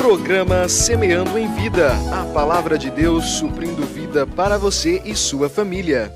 Programa Semeando em Vida, a palavra de Deus suprindo vida para você e sua família.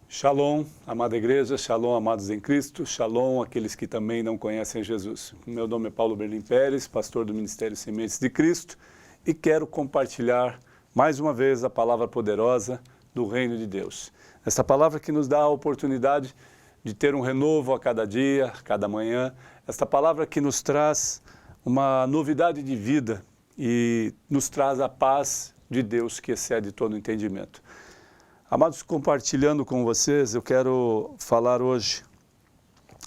Shalom, amada igreja, shalom, amados em Cristo, shalom, aqueles que também não conhecem Jesus. Meu nome é Paulo Berlim Pérez, pastor do Ministério Sementes de Cristo, e quero compartilhar mais uma vez a palavra poderosa do Reino de Deus. Essa palavra que nos dá a oportunidade de ter um renovo a cada dia, a cada manhã, esta palavra que nos traz uma novidade de vida e nos traz a paz de Deus que excede todo o entendimento. Amados, compartilhando com vocês, eu quero falar hoje,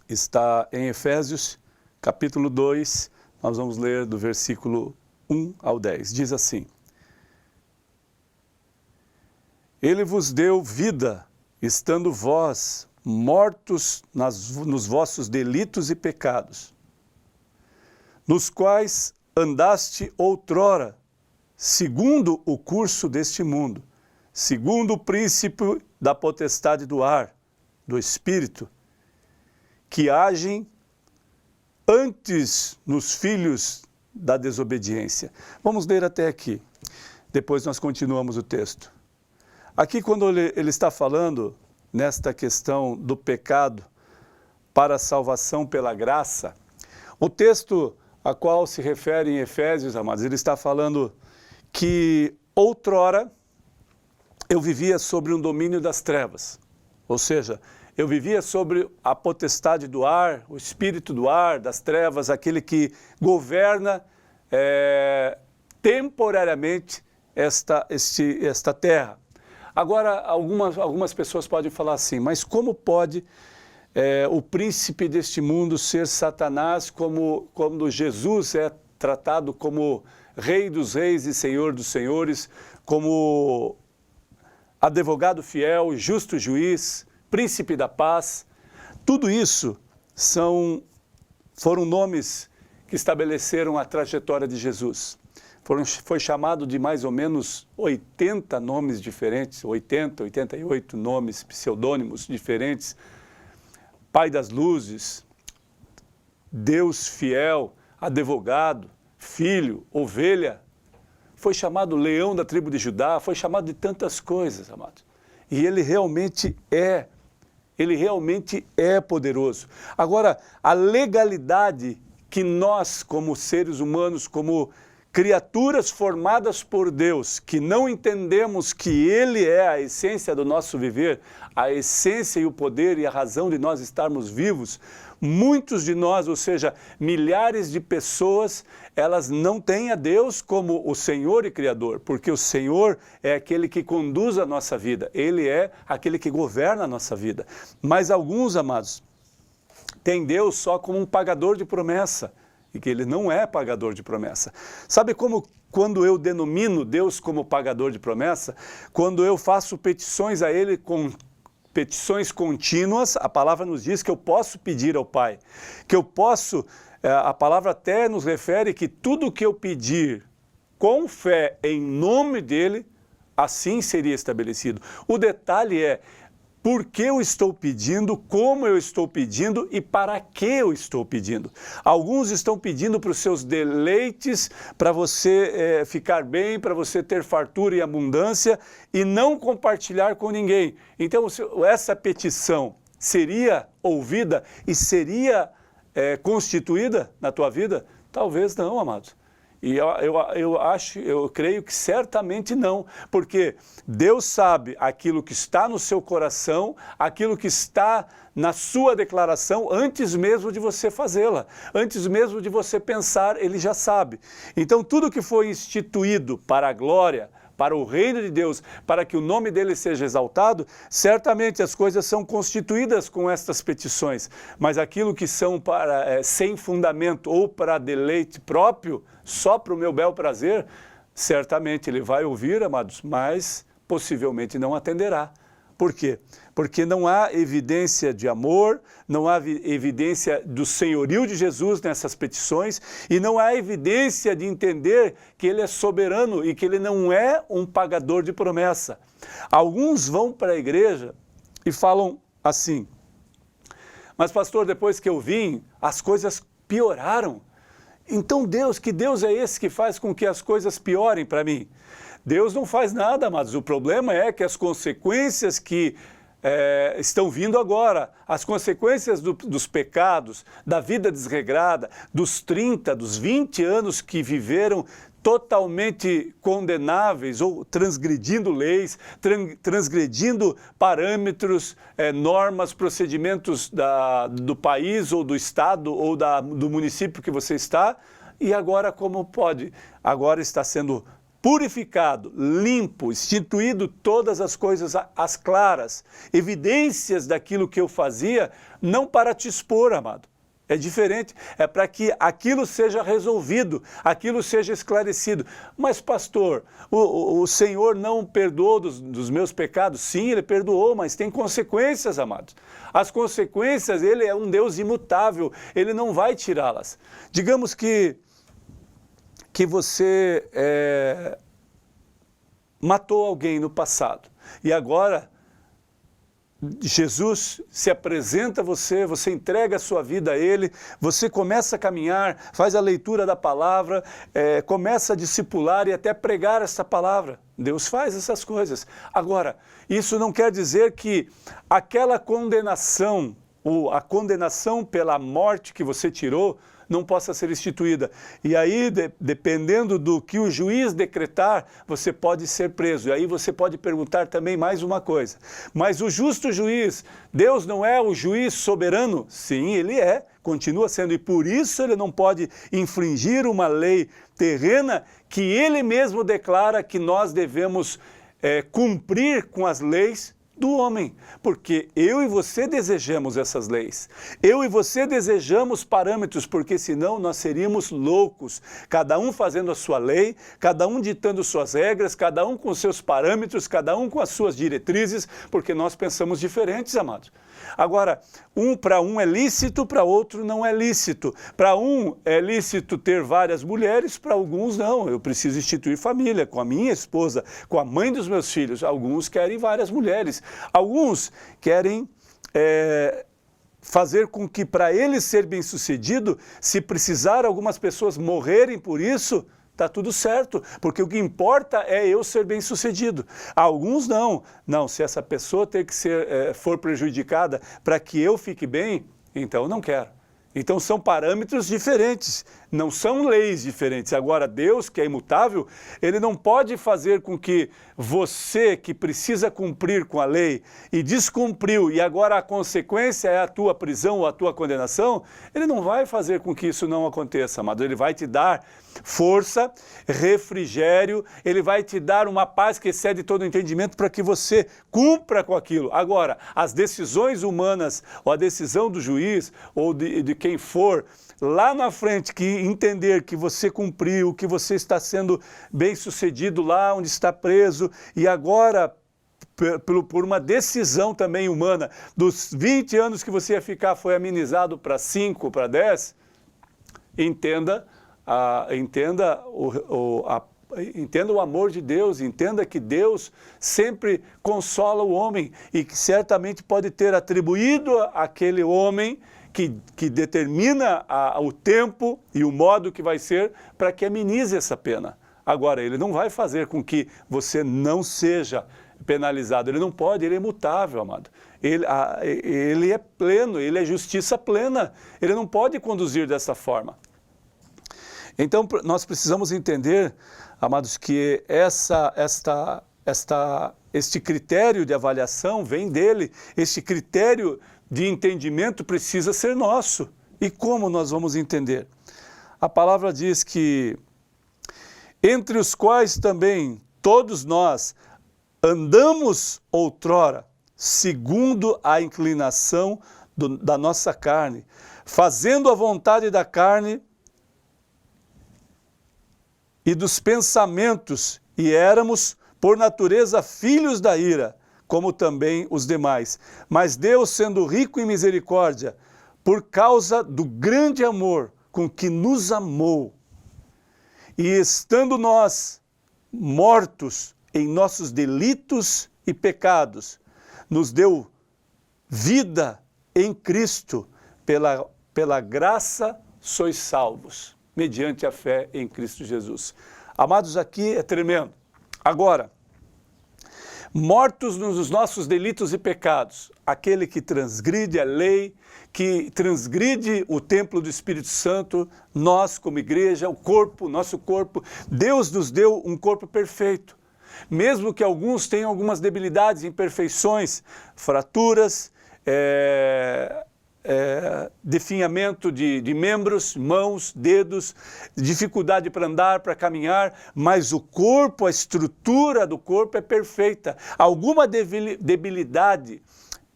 está em Efésios, capítulo 2, nós vamos ler do versículo 1 ao 10, diz assim: Ele vos deu vida, estando vós mortos nos vossos delitos e pecados, nos quais andaste outrora, segundo o curso deste mundo, segundo o príncipe da potestade do ar, do espírito, que agem antes nos filhos da desobediência. Vamos ler até aqui, depois nós continuamos o texto. Aqui quando ele está falando nesta questão do pecado para a salvação pela graça, o texto a qual se refere em Efésios, amados, ele está falando que outrora eu vivia sobre um domínio das trevas, ou seja, eu vivia sobre a potestade do ar, o espírito do ar, das trevas, aquele que governa temporariamente esta terra. Agora, algumas pessoas podem falar assim, mas como pode o príncipe deste mundo ser Satanás, quando Jesus é tratado como Rei dos Reis e Senhor dos Senhores, como advogado fiel, justo juiz, príncipe da paz? Tudo isso foram nomes que estabeleceram a trajetória de Jesus. Foi chamado de mais ou menos 80 nomes diferentes, 80, 88 nomes, pseudônimos diferentes. Pai das luzes, Deus fiel, advogado, filho, ovelha. Foi chamado leão da tribo de Judá, foi chamado de tantas coisas, amados. E ele realmente é poderoso. Agora, a legalidade que nós, como seres humanos, como criaturas formadas por Deus, que não entendemos que Ele é a essência do nosso viver, a essência e o poder e a razão de nós estarmos vivos, muitos de nós, ou seja, milhares de pessoas, elas não têm a Deus como o Senhor e Criador, porque o Senhor é aquele que conduz a nossa vida, Ele é aquele que governa a nossa vida. Mas alguns, amados, têm Deus só como um pagador de promessa, e que Ele não é pagador de promessa. Sabe como quando eu denomino Deus como pagador de promessa? Quando eu faço petições a Ele com petições contínuas, a palavra nos diz que eu posso pedir ao Pai, que eu posso, a palavra até nos refere que tudo que eu pedir com fé em nome dEle, assim seria estabelecido. O detalhe é, por que eu estou pedindo, como eu estou pedindo e para que eu estou pedindo. Alguns estão pedindo para os seus deleites, para você ficar bem, para você ter fartura e abundância e não compartilhar com ninguém. Então, essa petição seria ouvida e seria constituída na tua vida? Talvez não, amados. E eu creio que certamente não, porque Deus sabe aquilo que está no seu coração, aquilo que está na sua declaração, antes mesmo de você fazê-la, antes mesmo de você pensar, Ele já sabe. Então tudo que foi instituído para a glória, para o reino de Deus, para que o nome dele seja exaltado, certamente as coisas são constituídas com estas petições, mas aquilo que são sem fundamento ou para deleite próprio, só para o meu bel prazer, certamente ele vai ouvir, amados, mas possivelmente não atenderá. Por quê? Porque não há evidência de amor, não há evidência do senhorio de Jesus nessas petições e não há evidência de entender que Ele é soberano e que Ele não é um pagador de promessa. Alguns vão para a igreja e falam assim, mas pastor, depois que eu vim, as coisas pioraram. Então que Deus é esse que faz com que as coisas piorem para mim? Deus não faz nada, mas o problema é que as consequências que estão vindo agora, as consequências dos pecados, da vida desregrada, dos 30, dos 20 anos que viveram totalmente condenáveis ou transgredindo leis, transgredindo parâmetros, normas, procedimentos do país ou do estado ou do município que você está, e agora como pode? Agora está sendo purificado, limpo, instituído todas as coisas às claras, evidências daquilo que eu fazia, não para te expor, amado. É diferente, é para que aquilo seja resolvido, aquilo seja esclarecido. Mas, pastor, o Senhor não perdoou dos meus pecados? Sim, Ele perdoou, mas tem consequências, amados. As consequências, Ele é um Deus imutável, Ele não vai tirá-las. Digamos que você matou alguém no passado e agora Jesus se apresenta a você, você entrega a sua vida a Ele, você começa a caminhar, faz a leitura da palavra, começa a discipular e até pregar essa palavra. Deus faz essas coisas. Agora, isso não quer dizer que aquela condenação, ou a condenação pela morte que você tirou, não possa ser instituída. E aí, dependendo do que o juiz decretar, você pode ser preso. E aí você pode perguntar também mais uma coisa. Mas o justo juiz, Deus não é o juiz soberano? Sim, Ele é, continua sendo. E por isso Ele não pode infringir uma lei terrena que Ele mesmo declara que nós devemos cumprir com as leis do homem, porque eu e você desejamos essas leis, eu e você desejamos parâmetros, porque senão nós seríamos loucos, cada um fazendo a sua lei, cada um ditando suas regras, cada um com seus parâmetros, cada um com as suas diretrizes, porque nós pensamos diferentes, amados. Agora, para um é lícito, para outro não é lícito. Para um é lícito ter várias mulheres, para alguns não. Eu preciso instituir família com a minha esposa, com a mãe dos meus filhos. Alguns querem várias mulheres. Alguns querem fazer com que, para ele ser bem-sucedido, se precisar algumas pessoas morrerem por isso, está tudo certo, porque o que importa é eu ser bem-sucedido. Alguns não. Não, se essa pessoa for prejudicada para que eu fique bem, então eu não quero. Então são parâmetros diferentes, não são leis diferentes. Agora Deus, que é imutável, Ele não pode fazer com que você, que precisa cumprir com a lei e descumpriu, e agora a consequência é a tua prisão ou a tua condenação, Ele não vai fazer com que isso não aconteça, amado. Ele vai te dar força, refrigério, Ele vai te dar uma paz que excede todo o entendimento para que você cumpra com aquilo. Agora, as decisões humanas, ou a decisão do juiz, ou de quem for, lá na frente, que entender que você cumpriu, que você está sendo bem-sucedido lá onde está preso, e agora, por uma decisão também humana, dos 20 anos que você ia ficar foi amenizado para 5, para 10, entenda o amor de Deus, entenda que Deus sempre consola o homem e que certamente pode ter atribuído àquele homem que determina o tempo e o modo que vai ser para que amenize essa pena. Agora, Ele não vai fazer com que você não seja penalizado, Ele não pode, Ele é imutável, amado. Ele é pleno, Ele é justiça plena, Ele não pode conduzir dessa forma. Então, nós precisamos entender, amados, que este critério de avaliação vem dele, este critério de entendimento precisa ser nosso. E como nós vamos entender? A palavra diz que, entre os quais também todos nós andamos outrora, segundo a inclinação da nossa carne, fazendo a vontade da carne e dos pensamentos, e éramos, por natureza, filhos da ira, como também os demais. Mas Deus, sendo rico em misericórdia, por causa do grande amor com que nos amou, e estando nós mortos em nossos delitos e pecados, nos deu vida em Cristo, pela graça sois salvos. mediante a fé em Cristo Jesus. Amados, aqui é tremendo. Agora, mortos nos nossos delitos e pecados, aquele que transgride a lei, que transgride o templo do Espírito Santo, nós como igreja, o corpo, nosso corpo, Deus nos deu um corpo perfeito. Mesmo que alguns tenham algumas debilidades, imperfeições, fraturas, definhamento de membros, mãos, dedos, dificuldade para andar, para caminhar, mas o corpo, a estrutura do corpo é perfeita. Alguma debilidade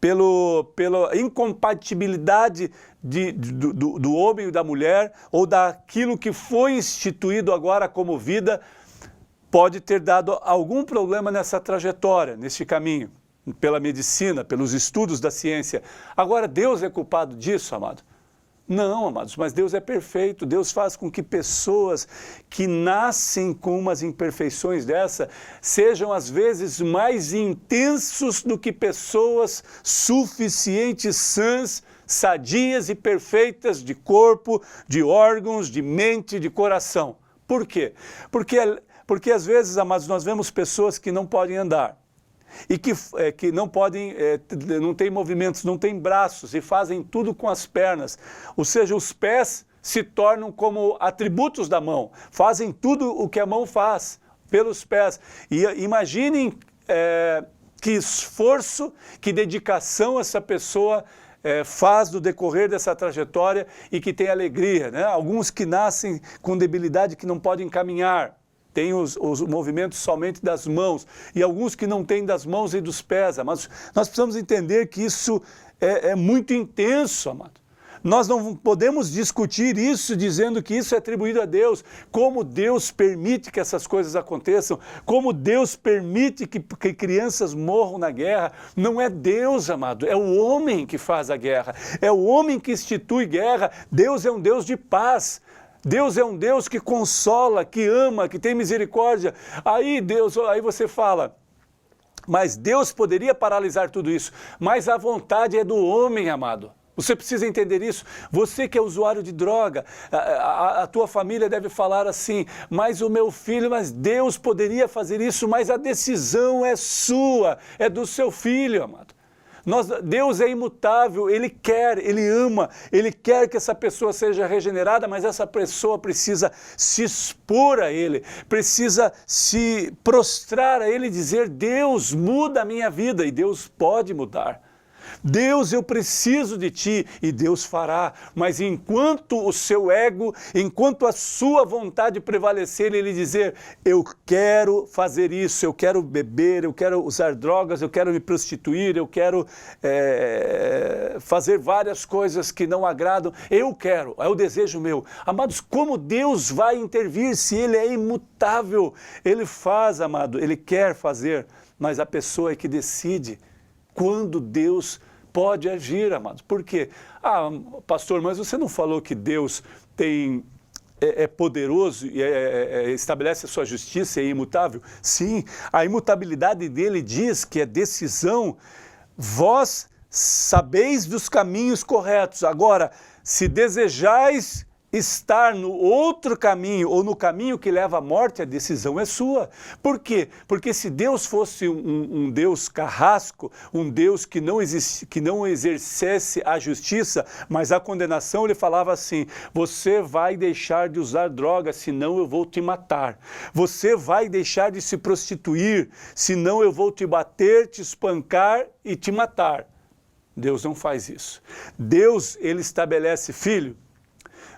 pela incompatibilidade do homem e da mulher, ou daquilo que foi instituído agora como vida, pode ter dado algum problema nessa trajetória, nesse caminho, pela medicina, pelos estudos da ciência. Agora, Deus é culpado disso, amado? Não, amados, mas Deus é perfeito. Deus faz com que pessoas que nascem com umas imperfeições dessa sejam às vezes mais intensos do que pessoas suficientes, sãs, sadias e perfeitas de corpo, de órgãos, de mente, de coração. Por quê? Porque às vezes, amados, nós vemos pessoas que não podem andar e que não podem, não têm movimentos, não têm braços e fazem tudo com as pernas. Ou seja, os pés se tornam como atributos da mão, fazem tudo o que a mão faz pelos pés. E imaginem que esforço, que dedicação essa pessoa faz no decorrer dessa trajetória e que tem alegria, né? Alguns que nascem com debilidade, que não podem caminhar, tem os movimentos somente das mãos, e alguns que não têm das mãos e dos pés, amados. Nós precisamos entender que isso é muito intenso, amado. Nós não podemos discutir isso dizendo que isso é atribuído a Deus, como Deus permite que essas coisas aconteçam, como Deus permite que crianças morram na guerra. Não é Deus, amado, é o homem que faz a guerra, é o homem que institui guerra. Deus é um Deus de paz. Deus é um Deus que consola, que ama, que tem misericórdia. Aí você fala, mas Deus poderia paralisar tudo isso, mas a vontade é do homem, amado. Você precisa entender isso. Você que é usuário de droga, a tua família deve falar assim, mas o meu filho, mas Deus poderia fazer isso, mas a decisão é sua, é do seu filho, amado. Deus é imutável, Ele quer, Ele ama, Ele quer que essa pessoa seja regenerada, mas essa pessoa precisa se expor a Ele, precisa se prostrar a Ele e dizer, Deus, muda a minha vida, e Deus pode mudar. Deus, eu preciso de ti, e Deus fará, mas enquanto o seu ego, enquanto a sua vontade prevalecer, ele dizer, eu quero fazer isso, eu quero beber, eu quero usar drogas, eu quero me prostituir, eu quero fazer várias coisas que não agradam, eu quero, é o desejo meu. Amados, como Deus vai intervir se Ele é imutável? Ele faz, amado, Ele quer fazer, mas a pessoa é que decide quando Deus pode agir, amados. Por quê? Ah, pastor, mas você não falou que Deus é poderoso e estabelece a sua justiça e é imutável? Sim, a imutabilidade dele diz que é decisão. Vós sabeis dos caminhos corretos. Agora, se desejais estar no outro caminho ou no caminho que leva à morte, a decisão é sua. Por quê? Porque se Deus fosse um Deus carrasco, um Deus que não exercesse a justiça, mas a condenação, ele falava assim, você vai deixar de usar droga, senão eu vou te matar. Você vai deixar de se prostituir, senão eu vou te bater, te espancar e te matar. Deus não faz isso. Deus, ele estabelece, filho,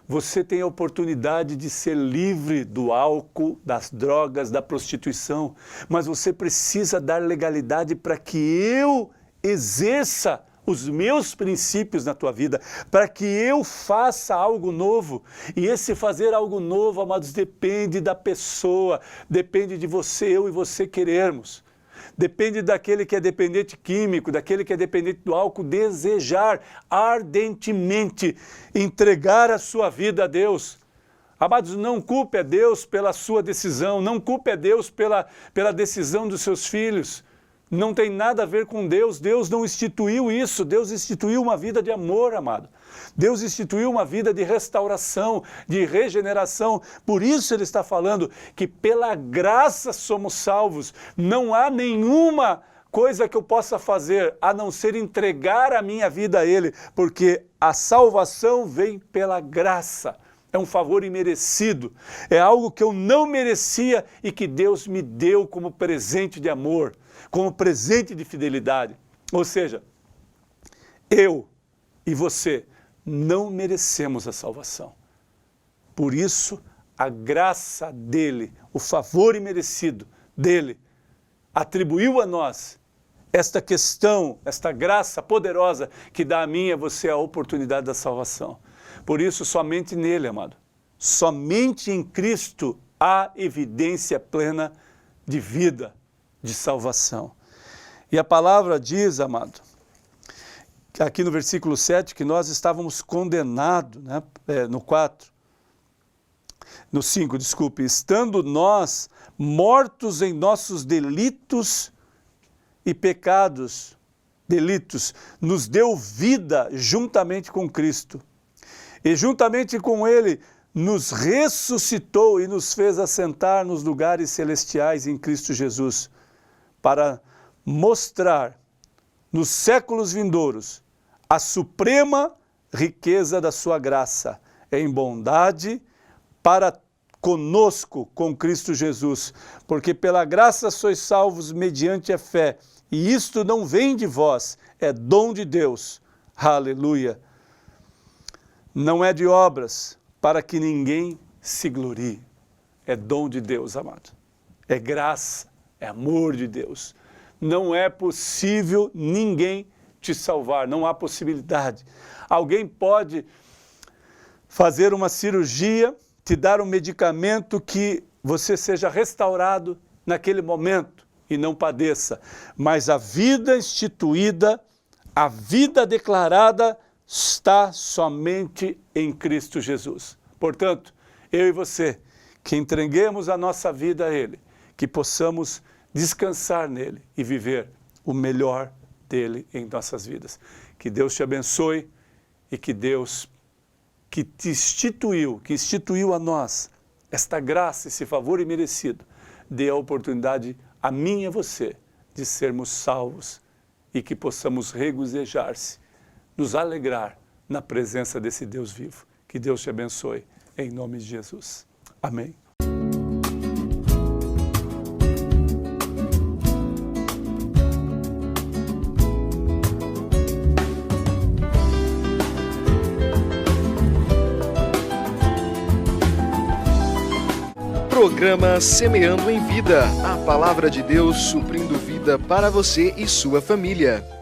você tem a oportunidade de ser livre do álcool, das drogas, da prostituição, mas você precisa dar legalidade para que eu exerça os meus princípios na tua vida, para que eu faça algo novo. E esse fazer algo novo, amados, depende da pessoa, depende de você, eu e você querermos. Depende daquele que é dependente químico, daquele que é dependente do álcool, desejar ardentemente entregar a sua vida a Deus. Amados, não culpe a Deus pela sua decisão, não culpe a Deus pela decisão dos seus filhos. não tem nada a ver com Deus. Deus não instituiu isso. Deus instituiu uma vida de amor, amado. Deus instituiu uma vida de restauração, de regeneração. Por isso ele está falando que pela graça somos salvos. Não há nenhuma coisa que eu possa fazer a não ser entregar a minha vida a Ele, porque a salvação vem pela graça. É um favor imerecido, é algo que eu não merecia e que Deus me deu como presente de amor, como presente de fidelidade. Ou seja, eu e você não merecemos a salvação. Por isso, a graça dele, o favor imerecido dele, atribuiu a nós esta questão, esta graça poderosa que dá a mim e a você a oportunidade da salvação. Por isso, somente nele, amado, somente em Cristo há evidência plena de vida, de salvação. E a palavra diz, amado, aqui no versículo 7, que nós estávamos condenados, né? No 5, desculpe, estando nós mortos em nossos delitos e pecados, nos deu vida juntamente com Cristo. E juntamente com Ele nos ressuscitou e nos fez assentar nos lugares celestiais em Cristo Jesus, para mostrar nos séculos vindouros a suprema riqueza da sua graça, em bondade para conosco com Cristo Jesus, porque pela graça sois salvos mediante a fé, e isto não vem de vós, é dom de Deus. Aleluia! Não é de obras, para que ninguém se glorie. É dom de Deus, amado. É graça, é amor de Deus. Não é possível ninguém te salvar, não há possibilidade. Alguém pode fazer uma cirurgia, te dar um medicamento que você seja restaurado naquele momento e não padeça. Mas a vida instituída, a vida declarada, está somente em Cristo Jesus. Portanto, eu e você, que entreguemos a nossa vida a Ele, que possamos descansar nele e viver o melhor dele em nossas vidas. Que Deus te abençoe e que Deus que instituiu a nós esta graça, esse favor imerecido, dê a oportunidade a mim e a você de sermos salvos e que possamos regozijar-se, nos alegrar na presença desse Deus vivo. Que Deus te abençoe, em nome de Jesus. Amém. Programa Semeando em Vida, a palavra de Deus suprindo vida para você e sua família.